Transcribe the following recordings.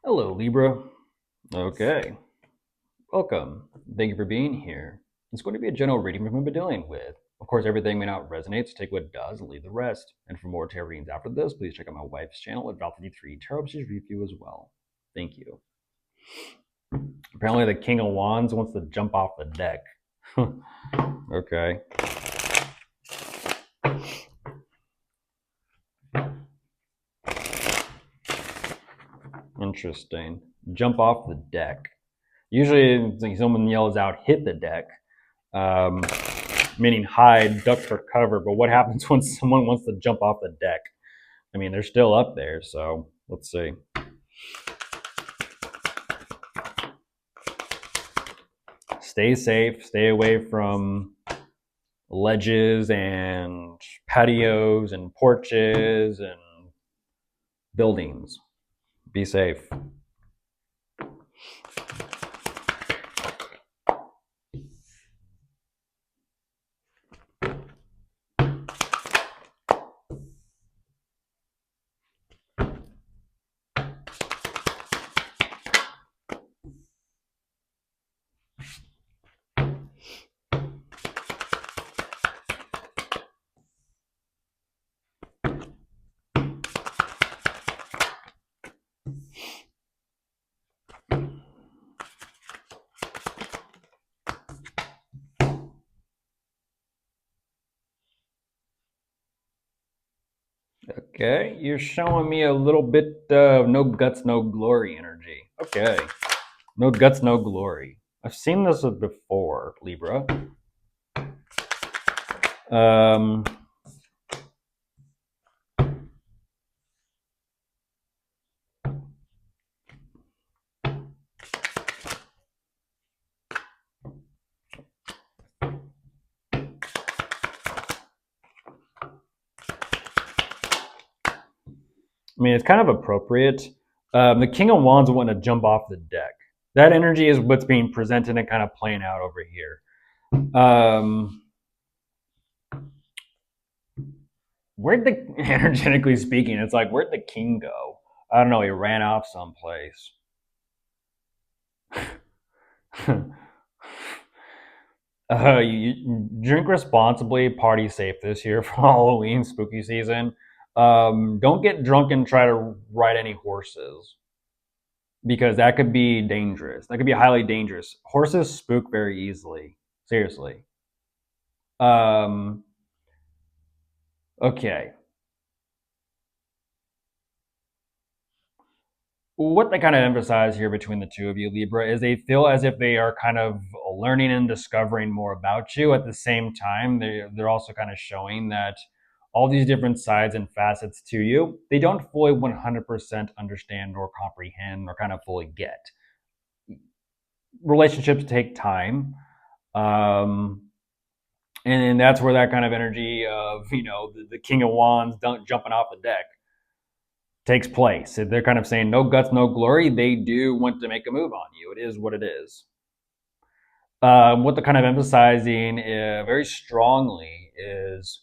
Hello, Libra. Okay, welcome. Thank you for being here. It's going to be a general reading we've been dealing with. Of course, everything may not resonate, so take what does and leave the rest. And for more tarot readings after this, please check out my wife's channel at Val53 Tarot. She's review as well. Thank you. Apparently, the King of Wands wants to jump off the deck. Okay. Interesting. Jump off the deck. Usually, someone yells out, hit the deck. Meaning hide, duck for cover. But what happens when someone wants to jump off the deck? I mean, they're still up there, so let's see. Stay safe, stay away from ledges and patios and porches and buildings. Be safe. Okay, you're showing me a little bit of no guts, no glory energy. Okay, no guts, no glory. I've seen this before, Libra. I mean, it's kind of appropriate. The King of Wands want to jump off the deck. That energy is what's being presented and kind of playing out over here. Where'd the, energetically speaking, it's like, where'd the king go? I don't know, he ran off someplace. You drink responsibly, party safe this year for Halloween, spooky season. Don't get drunk and try to ride any horses, because that could be dangerous. That could be highly dangerous. Horses spook very easily. Seriously. Okay. What they kind of emphasize here between the two of you, Libra, is they feel as if they are kind of learning and discovering more about you. At the same time, they're also kind of showing that all these different sides and facets to you, they don't fully 100% understand or comprehend or kind of fully get. Relationships take time. And that's where that kind of energy of, the King of Wands jumping off the deck takes place. They're kind of saying no guts, no glory. They do want to make a move on you. It is what it is. What they're kind of emphasizing very strongly is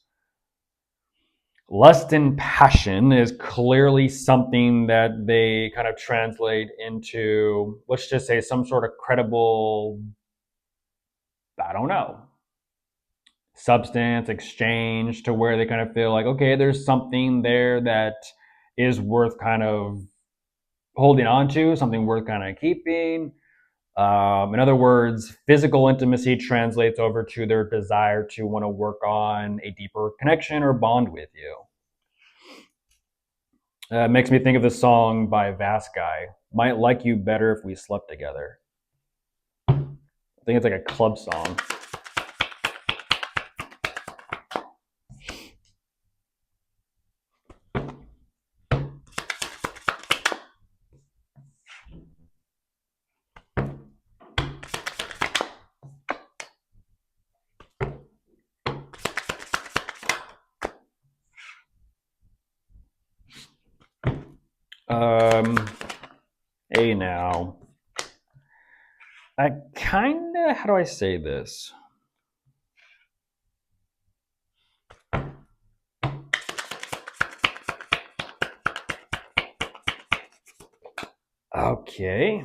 lust and passion is clearly something that they kind of translate into, let's just say, some sort of credible, I don't know, substance exchange, to where they kind of feel like, okay, there's something there that is worth kind of holding on to, something worth kind of keeping. In other words, physical intimacy translates over to their desire to want to work on a deeper connection or bond with you. It makes me think of the song by Vaskai, Might Like You Better If We Slept Together. I think it's like a club song. Hey now. I kind of, how do I say this? Okay.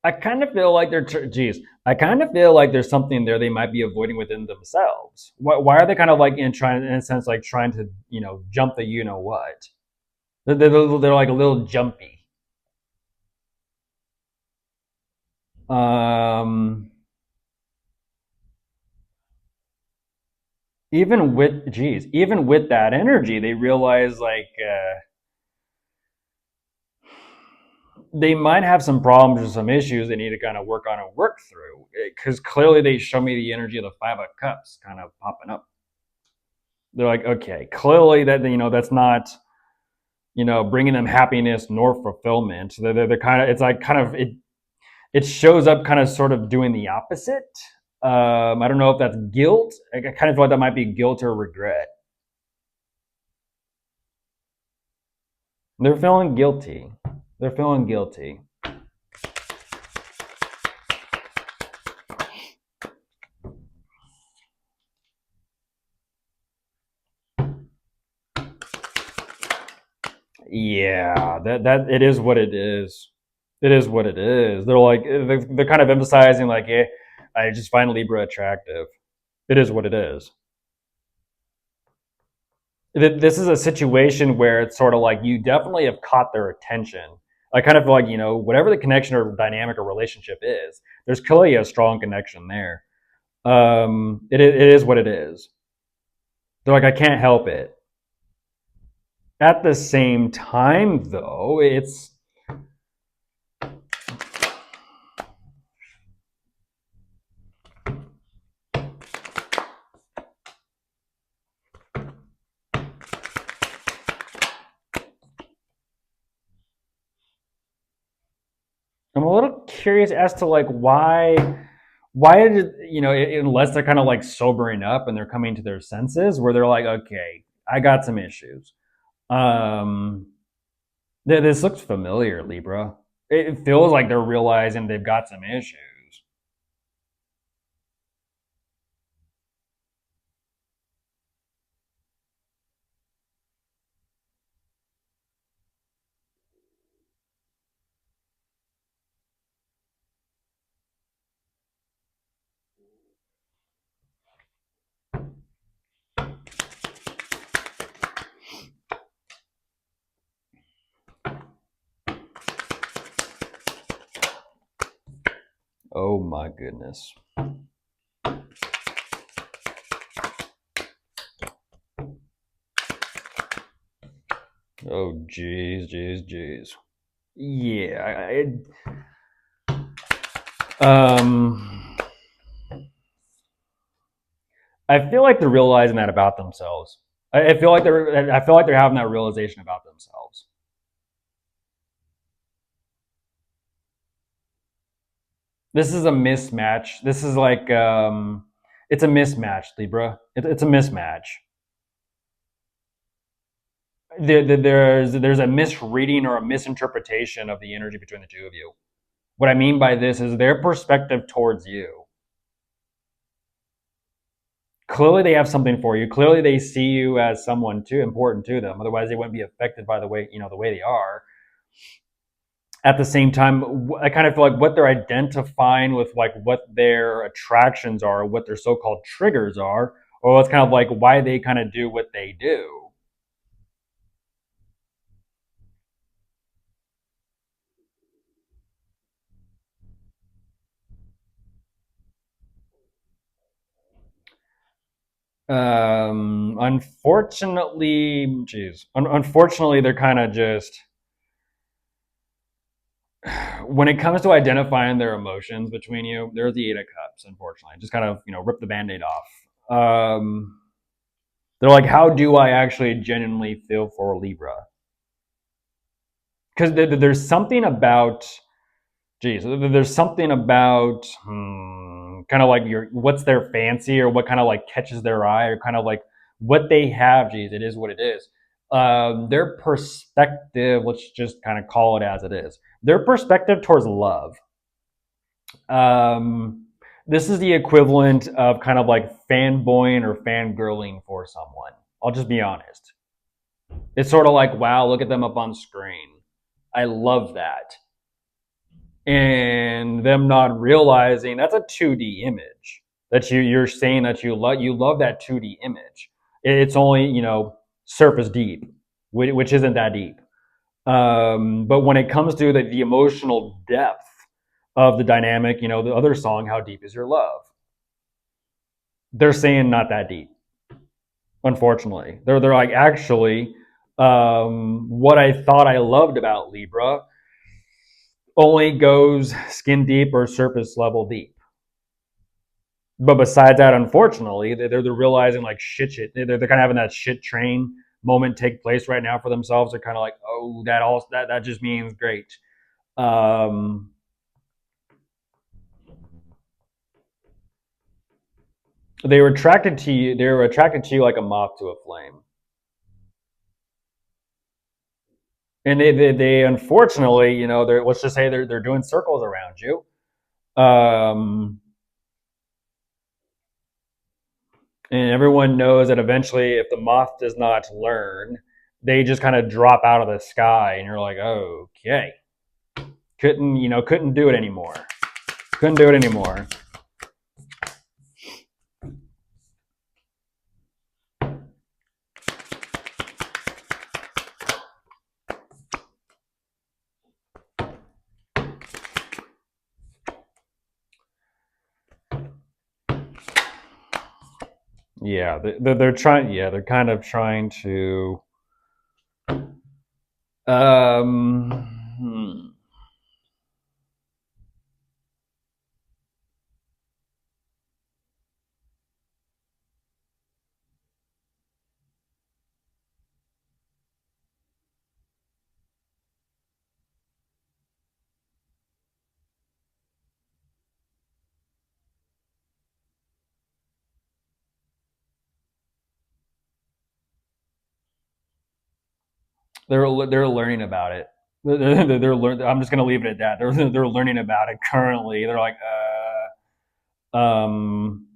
I kind of feel like geez, I kind of feel like there's something there they might be avoiding within themselves. Why are they kind of like in a sense, like trying to, jump the you know what? They're like a little jumpy. Um, even with that energy, they realize like they might have some problems or some issues they need to kind of work on and work through. Because clearly they show me the energy of the Five of Cups kind of popping up. They're like, okay, clearly that that's not bringing them happiness nor fulfillment. They're kind of, it's like kind of it shows up kind of sort of doing the opposite. I don't know if that's guilt. I kind of feel like that might be guilt or regret. They're feeling guilty. They're feeling guilty. Yeah, that it is what it is. It is what it is. They're like they're kind of emphasizing like, yeah, I just find Libra attractive. It is what it is. This is a situation where it's sort of like you definitely have caught their attention. I kind of feel like whatever the connection or dynamic or relationship is, there's clearly a strong connection there. It is what it is. They're like, I can't help it. At the same time, though, I'm a little curious as to like why did unless they're kind of like sobering up and they're coming to their senses where they're like, okay, I got some issues. Um, this looks familiar, Libra. It feels like they're realizing they've got some issues. Oh my goodness. Oh geez, geez, geez. Yeah. Um, I feel like they're realizing that about themselves. I feel like they're having that realization about themselves. This is a mismatch. This is like it's a mismatch, Libra. It's a mismatch. There's a misreading or a misinterpretation of the energy between the two of you. What I mean by this is their perspective towards you. Clearly, they have something for you. Clearly, they see you as someone too important to them. Otherwise, they wouldn't be affected by the way they are. At the same time, I kind of feel like what they're identifying with, like what their attractions are, what their so-called triggers are, or it's kind of like why they kind of do what they do. Unfortunately, geez, unfortunately, they're kind of just when it comes to identifying their emotions between you, there's the Eight of Cups. Unfortunately, just kind of rip the band-aid off. They're like, how do I actually genuinely feel for Libra? Because there's something about, geez, there's something about kind of like what's their fancy or what kind of like catches their eye or kind of like what they have. Geez, it is what it is. Their perspective, let's just kind of call it as it is. Their perspective towards love. Um, this is the equivalent of kind of like fanboying or fangirling for someone. I'll just be honest. It's sort of like, wow, look at them up on screen. I love that. And them not realizing that's a 2D image that you're saying that you love that 2D image. It's only, surface deep, which isn't that deep. But when it comes to the emotional depth of the dynamic, the other song, How Deep Is Your Love? They're saying not that deep, unfortunately. They're like, actually, what I thought I loved about Libra only goes skin deep or surface level deep. But besides that, unfortunately, they're realizing like shit. They're kind of having that shit train moment take place right now for themselves. They're kind of like, oh, that just means great. Um, they were attracted to you. They were attracted to you like a moth to a flame. And they unfortunately, let's just say they're doing circles around you. Um, and everyone knows that eventually, if the moth does not learn, they just kind of drop out of the sky, and you're like, okay, couldn't do it anymore. Couldn't do it anymore. Yeah, they're trying. Yeah, they're kind of trying to. Um, hmm. They're learning about it. I'm just gonna leave it at that. They're learning about it currently. They're like, um,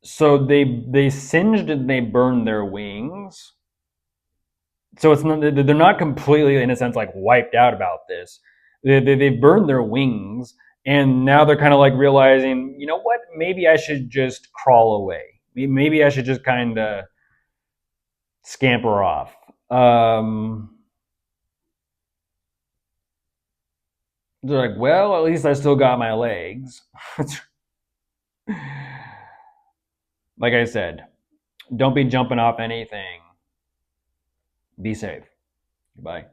so they singed and they burned their wings. So it's not they're not completely in a sense like wiped out about this. They've burned their wings, and now they're kind of like realizing, you know what? Maybe I should just crawl away. Maybe I should just kind of scamper off. They're like, well, at least I still got my legs. Like I said, don't be jumping off anything. Be safe. Goodbye.